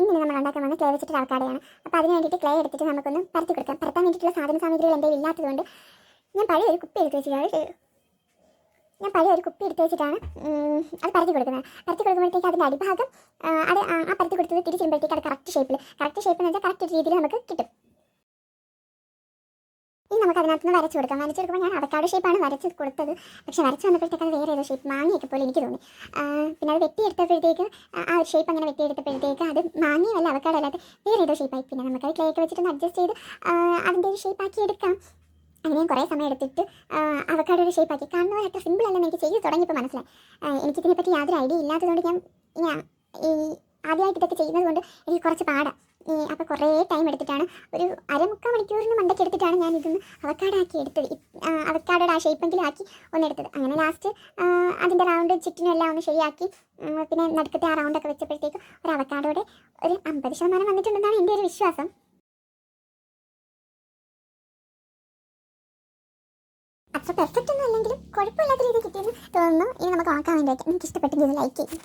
ഇങ്ങനെ നമ്മൾ ഉണ്ടാക്കാൻ വന്ന ക്ലേ വെച്ചിട്ട് അവക്കാടയാണ്. അപ്പോൾ അതിന് വേണ്ടിയിട്ട് ക്ലേ എടുത്തിട്ട് നമുക്കൊന്ന് പരത്തി കൊടുക്കാം. പരത്താൻ വേണ്ടിയിട്ടുള്ള സാമഗ്രികൾ എന്തെങ്കിലും ഇല്ലാത്തതുകൊണ്ട് ഞാൻ പഴയ ഒരു കുപ്പി എടുത്ത് വെച്ചിട്ടാണ് അത് പരത്തി കൊടുക്കുന്നത്. പരത്തി കൊടുക്കുമ്പോഴത്തേക്ക് അതിൻ്റെ അടിഭാഗം അത് ആ പരത്തി കൊടുത്തത് തിരിച്ചിടുമ്പോഴത്തേക്ക് അത് കറക്റ്റ് ഷേപ്പ് എന്ന് വെച്ചാൽ കറക്റ്റ് രീതിയിൽ നമുക്ക് കിട്ടും. ഇനി നമുക്ക് അതിനകത്തുനിന്ന് വരച്ച് കൊടുക്കുമ്പോൾ ഞാൻ അവക്കാടോ ഷേപ്പാണ് വരച്ച് കൊടുത്തത്. പക്ഷേ വരച്ച് വന്നപ്പോഴത്തേക്ക് അത് വേറെ ഏതോ ഷേപ്പ് മാങ്ങയൊക്കെ പോലെ എനിക്ക് തോന്നി. പിന്നെ അത് വെട്ടിയെടുത്തപ്പോഴത്തേക്ക് ആ ഒരു ഷേപ്പ് അങ്ങനെ വെട്ടിയെടുത്തപ്പോഴത്തേക്ക് അത് മാങ്ങയല്ല അവക്കാടോ അല്ലാതെ വേറെ ഏതോ ഷേപ്പായി. പിന്നെ നമുക്കത് ക്ലേ ഒക്കെ വെച്ചിട്ടൊന്ന് അഡ്ജസ്റ്റ് ചെയ്ത് അതിൻ്റെ ഒരു ഷേപ്പാക്കി എടുക്കാം. അങ്ങനെ ഞാൻ കുറേ സമയം എടുത്തിട്ട് അവക്കാടോ ഒരു ഷേപ്പാക്കി. കാണുന്നത് അത്ര സിമ്പിൾ അല്ലെന്ന് എനിക്ക് ചെയ്ത് തുടങ്ങിയപ്പോൾ മനസ്സിലായി. എനിക്കിതിനെപ്പറ്റി യാതൊരു ഐഡിയ ഇല്ലാത്തതുകൊണ്ട് ഞാൻ ഈ ആദ്യമായിട്ട് ഇതൊക്കെ ചെയ്യുന്നത് കൊണ്ട് എനിക്ക് കുറച്ച് പാടാം. അപ്പോൾ കുറേ ടൈം എടുത്തിട്ടാണ് ഒരു 1/4 മണിക്കൂറിന് മണ്ടയ്ക്ക് എടുത്തിട്ടാണ് ഞാൻ ഇതൊന്ന് അവക്കാടാക്കി എടുത്തത്. അവക്കാടോടെ ആ ഷേപ്പെങ്കിലും ആക്കി ഒന്നെടുത്തത്. അങ്ങനെ ലാസ്റ്റ് അതിൻ്റെ റൗണ്ട് ചുറ്റിനും എല്ലാം ഒന്ന് ശരിയാക്കി പിന്നെ നടുക്കത്തെ ആ റൗണ്ടൊക്കെ വെച്ചപ്പോഴത്തേക്ക് ഒരു അവക്കാടോടെ ഒരു 50% വന്നിട്ടുണ്ടെന്നാണ് എൻ്റെ ഒരു വിശ്വാസം. അത്ര പെർഫെക്റ്റ് ഒന്നും അല്ലെങ്കിലും കുഴപ്പമില്ലാത്ത രീതിയിൽ കിട്ടിയെന്ന് തോന്നുന്നു. ഇനി നമുക്ക് ഉണക്കാൻ വേണ്ടി വയ്ക്കാം. എനിക്ക് ഇഷ്ടപ്പെട്ടെങ്കിൽ ലൈക്ക് ചെയ്യും.